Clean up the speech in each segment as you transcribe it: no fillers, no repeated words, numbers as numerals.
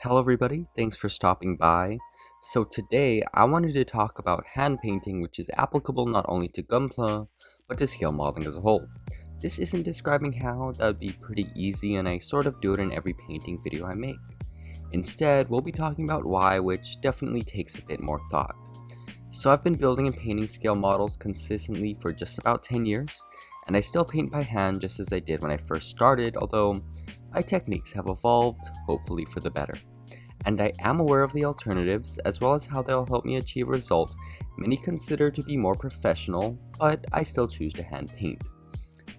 Hello everybody, thanks for stopping by. So today I wanted to talk about hand painting, which is applicable not only to Gunpla, but to scale modeling as a whole. This isn't describing how, that would be pretty easy and I sort of do it in every painting video I make. Instead, we'll be talking about why, which definitely takes a bit more thought. So I've been building and painting scale models consistently for just about 10 years, and I still paint by hand just as I did when I first started, although my techniques have evolved, hopefully for the better. And I am aware of the alternatives, as well as how they'll help me achieve a result many consider to be more professional, but I still choose to hand paint.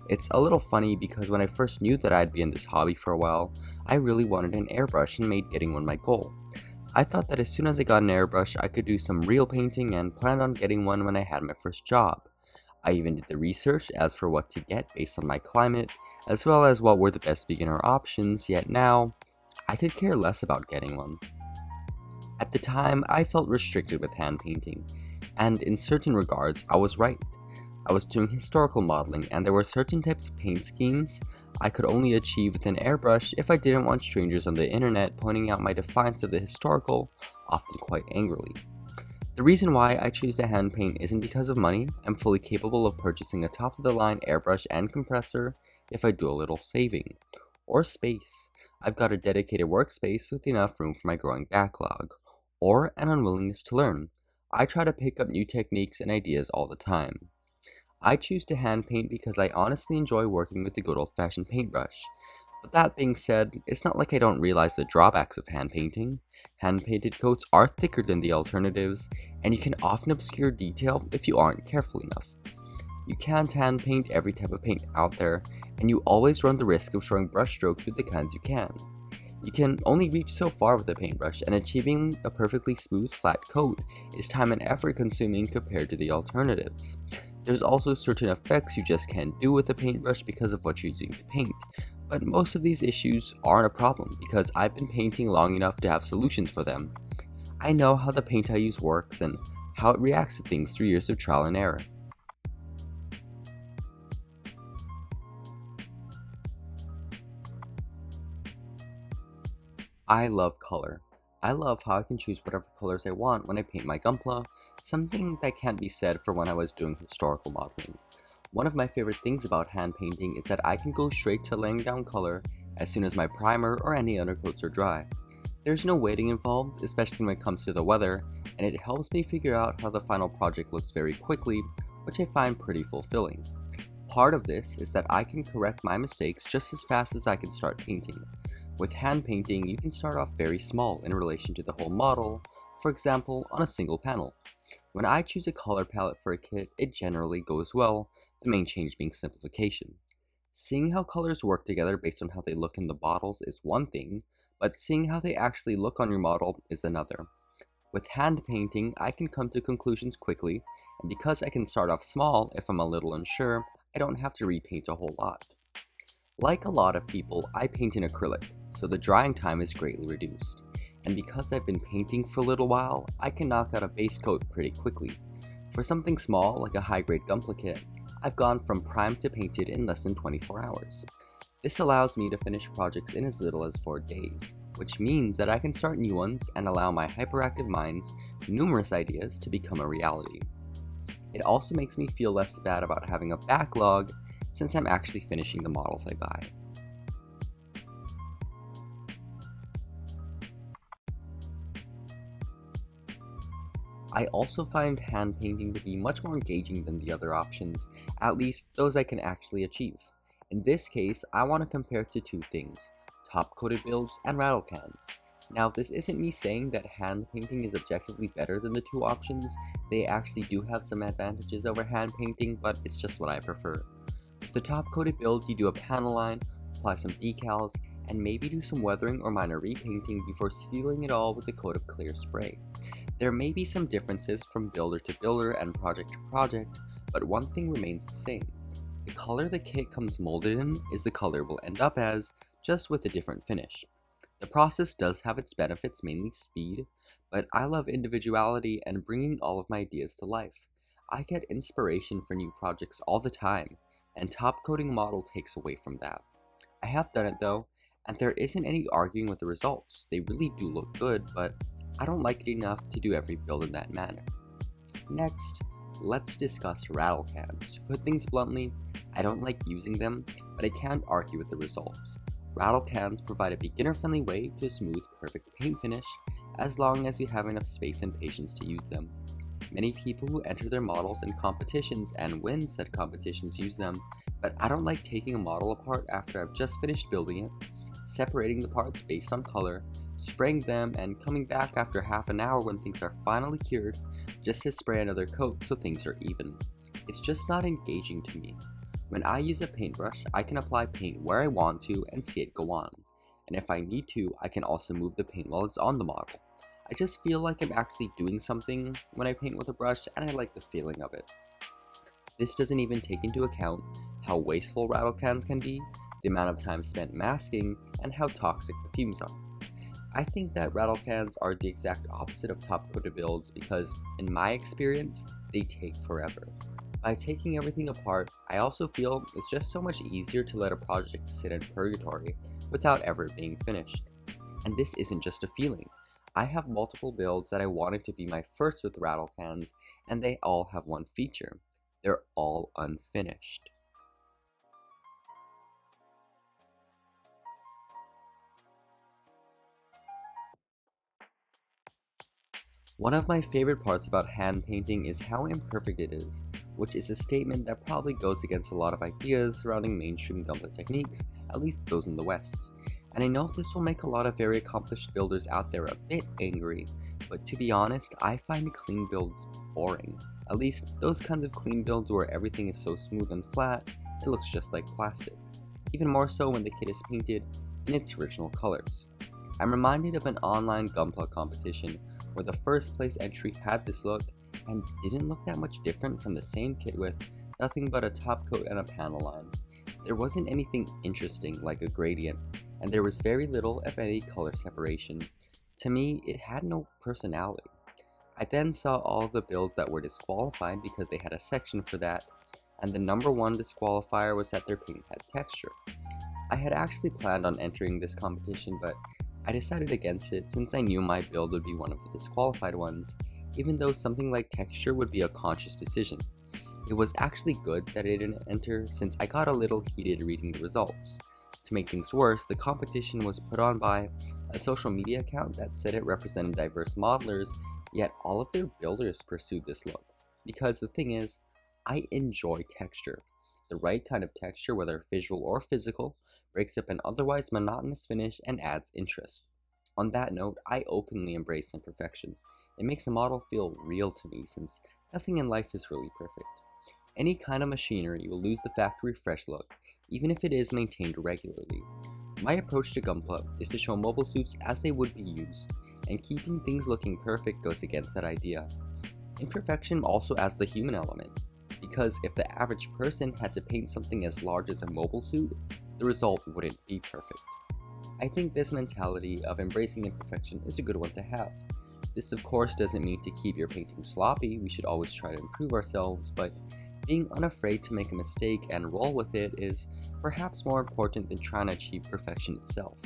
It's a little funny because when I first knew that I'd be in this hobby for a while, I really wanted an airbrush and made getting one my goal. I thought that as soon as I got an airbrush, I could do some real painting and planned on getting one when I had my first job. I even did the research as for what to get based on my climate, as well as what were the best beginner options, yet now, I could care less about getting one. At the time, I felt restricted with hand painting, and in certain regards, I was right. I was doing historical modeling, and there were certain types of paint schemes I could only achieve with an airbrush if I didn't want strangers on the internet pointing out my defiance of the historical, often quite angrily. The reason why I choose to hand paint isn't because of money. I'm fully capable of purchasing a top-of-the-line airbrush and compressor if I do a little saving. Or space. I've got a dedicated workspace with enough room for my growing backlog. Or an unwillingness to learn. I try to pick up new techniques and ideas all the time. I choose to hand paint because I honestly enjoy working with the good old-fashioned paintbrush. But that being said, it's not like I don't realize the drawbacks of hand painting. Hand-painted coats are thicker than the alternatives, and you can often obscure detail if you aren't careful enough. You can't hand paint every type of paint out there, and you always run the risk of showing brushstrokes with the kinds you can. You can only reach so far with a paintbrush, and achieving a perfectly smooth, flat coat is time and effort consuming compared to the alternatives. There's also certain effects you just can't do with a paintbrush because of what you're using to paint, but most of these issues aren't a problem because I've been painting long enough to have solutions for them. I know how the paint I use works and how it reacts to things through years of trial and error. I love color. I love how I can choose whatever colors I want when I paint my Gunpla, something that can't be said for when I was doing historical modeling. One of my favorite things about hand painting is that I can go straight to laying down color as soon as my primer or any undercoats are dry. There's no waiting involved, especially when it comes to the weather, and it helps me figure out how the final project looks very quickly, which I find pretty fulfilling. Part of this is that I can correct my mistakes just as fast as I can start painting. With hand painting, you can start off very small in relation to the whole model, for example, on a single panel. When I choose a color palette for a kit, it generally goes well, the main change being simplification. Seeing how colors work together based on how they look in the bottles is one thing, but seeing how they actually look on your model is another. With hand painting, I can come to conclusions quickly, and because I can start off small if I'm a little unsure, I don't have to repaint a whole lot. Like a lot of people, I paint in acrylic, so the drying time is greatly reduced. And because I've been painting for a little while, I can knock out a base coat pretty quickly. For something small, like a high-grade Gunpla kit, I've gone from primed to painted in less than 24 hours. This allows me to finish projects in as little as 4 days, which means that I can start new ones and allow my hyperactive mind's numerous ideas to become a reality. It also makes me feel less bad about having a backlog since I'm actually finishing the models I buy. I also find hand painting to be much more engaging than the other options, at least those I can actually achieve. In this case, I want to compare to two things, top-coated builds and rattle cans. Now, this isn't me saying that hand painting is objectively better than the two options. They actually do have some advantages over hand painting, but it's just what I prefer. With the top-coated build, you do a panel line, apply some decals, and maybe do some weathering or minor repainting before sealing it all with a coat of clear spray. There may be some differences from builder to builder and project to project, but one thing remains the same. The color the kit comes molded in is the color it will end up as, just with a different finish. The process does have its benefits, mainly speed, but I love individuality and bringing all of my ideas to life. I get inspiration for new projects all the time, and top coating a model takes away from that. I have done it though, And there isn't any arguing with the results. They really do look good, but I don't like it enough to do every build in that manner. Next, let's discuss rattle cans. To put things bluntly, I don't like using them, but I can't argue with the results. Rattle cans provide a beginner-friendly way to smooth perfect paint finish, as long as you have enough space and patience to use them. Many people who enter their models in competitions and win said competitions use them, but I don't like taking a model apart after I've just finished building it, separating the parts based on color, spraying them, and coming back after half an hour when things are finally cured, just to spray another coat so things are even. It's just not engaging to me. When I use a paintbrush, I can apply paint where I want to and see it go on. And if I need to, I can also move the paint while it's on the model. I just feel like I'm actually doing something when I paint with a brush, and I like the feeling of it. This doesn't even take into account how wasteful rattle cans can be, the amount of time spent masking, and how toxic the fumes are. I think that rattle cans are the exact opposite of top-coated builds because, in my experience, they take forever. By taking everything apart, I also feel it's just so much easier to let a project sit in purgatory without ever being finished. And this isn't just a feeling. I have multiple builds that I wanted to be my first with rattle cans, and they all have one feature. They're all unfinished. One of my favorite parts about hand painting is how imperfect it is, which is a statement that probably goes against a lot of ideas surrounding mainstream Gunpla techniques, at least those in the West. And I know this will make a lot of very accomplished builders out there a bit angry, but to be honest, I find clean builds boring. At least, those kinds of clean builds where everything is so smooth and flat, it looks just like plastic. Even more so when the kit is painted in its original colors. I'm reminded of an online Gunpla competition where the first place entry had this look and didn't look that much different from the same kit with nothing but a top coat and a panel line. There wasn't anything interesting like a gradient, and there was very little, if any, color separation. To me, it had no personality. I then saw all of the builds that were disqualified because they had a section for that, and the number one disqualifier was that their paint had texture. I had actually planned on entering this competition, but I decided against it since I knew my build would be one of the disqualified ones, even though something like texture would be a conscious decision. It was actually good that I didn't enter since I got a little heated reading the results. To make things worse, the competition was put on by a social media account that said it represented diverse modelers, yet all of their builders pursued this look. Because the thing is, I enjoy texture. The right kind of texture, whether visual or physical, breaks up an otherwise monotonous finish and adds interest. On that note, I openly embrace imperfection. It makes a model feel real to me since nothing in life is really perfect. Any kind of machinery will lose the factory fresh look, even if it is maintained regularly. My approach to Gunpla is to show mobile suits as they would be used, and keeping things looking perfect goes against that idea. Imperfection also adds the human element, because if the average person had to paint something as large as a mobile suit, the result wouldn't be perfect. I think this mentality of embracing imperfection is a good one to have. This of course doesn't mean to keep your painting sloppy, we should always try to improve ourselves, but being unafraid to make a mistake and roll with it is perhaps more important than trying to achieve perfection itself.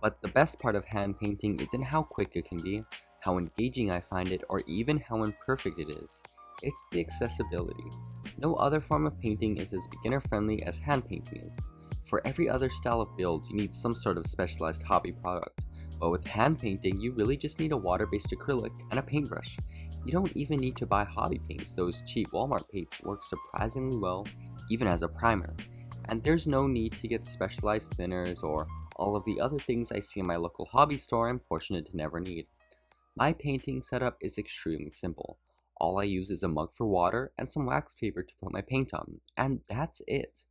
But the best part of hand painting isn't how quick it can be, how engaging I find it, or even how imperfect it is. It's the accessibility. No other form of painting is as beginner-friendly as hand painting is. For every other style of build, you need some sort of specialized hobby product. But with hand painting, you really just need a water-based acrylic and a paintbrush. You don't even need to buy hobby paints. Those cheap Walmart paints work surprisingly well, even as a primer. And there's no need to get specialized thinners or all of the other things I see in my local hobby store I'm fortunate to never need. My painting setup is extremely simple. All I use is a mug for water and some wax paper to put my paint on, and that's it.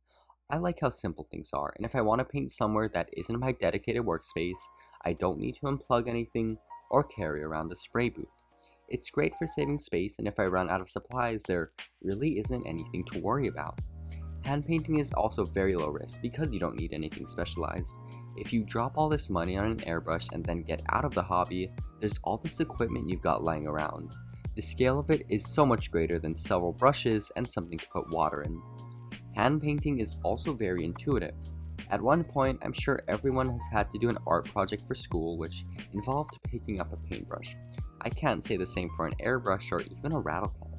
I like how simple things are, and if I want to paint somewhere that isn't my dedicated workspace, I don't need to unplug anything or carry around a spray booth. It's great for saving space, and if I run out of supplies, there really isn't anything to worry about. Hand painting is also very low risk because you don't need anything specialized. If you drop all this money on an airbrush and then get out of the hobby, there's all this equipment you've got lying around. The scale of it is so much greater than several brushes and something to put water in. Hand painting is also very intuitive. At one point, I'm sure everyone has had to do an art project for school which involved picking up a paintbrush. I can't say the same for an airbrush or even a rattle can.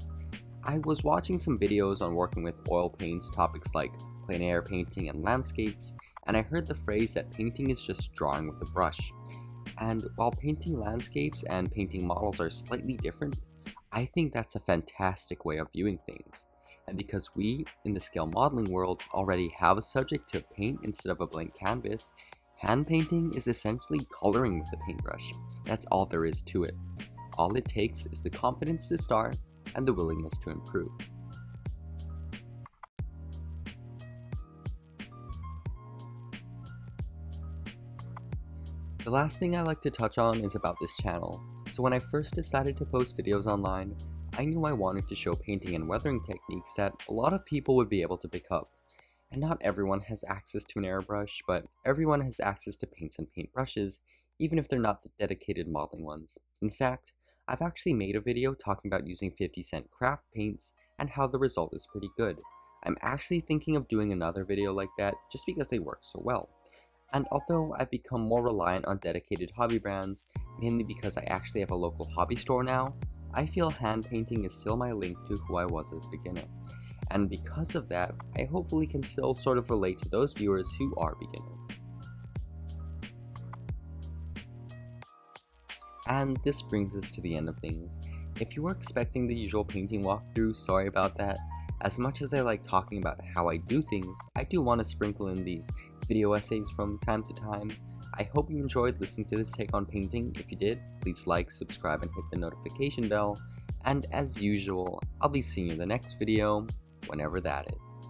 I was watching some videos on working with oil paints, topics like plein air painting and landscapes, and I heard the phrase that painting is just drawing with a brush. And while painting landscapes and painting models are slightly different, I think that's a fantastic way of viewing things. And because we, in the scale modeling world, already have a subject to paint instead of a blank canvas, hand painting is essentially coloring with a paintbrush. That's all there is to it. All it takes is the confidence to start and the willingness to improve. The last thing I like to touch on is about this channel. So when I first decided to post videos online, I knew I wanted to show painting and weathering techniques that a lot of people would be able to pick up. And not everyone has access to an airbrush, but everyone has access to paints and paintbrushes, even if they're not the dedicated modeling ones. In fact, I've actually made a video talking about using 50-cent craft paints and how the result is pretty good. I'm actually thinking of doing another video like that just because they work so well. And although I've become more reliant on dedicated hobby brands, mainly because I actually have a local hobby store now, I feel hand painting is still my link to who I was as a beginner. And because of that, I hopefully can still sort of relate to those viewers who are beginners. And this brings us to the end of things. If you were expecting the usual painting walkthrough, sorry about that. As much as I like talking about how I do things, I do want to sprinkle in these video essays from time to time. I hope you enjoyed listening to this take on painting. If you did, please like, subscribe, and hit the notification bell. And as usual, I'll be seeing you in the next video, whenever that is.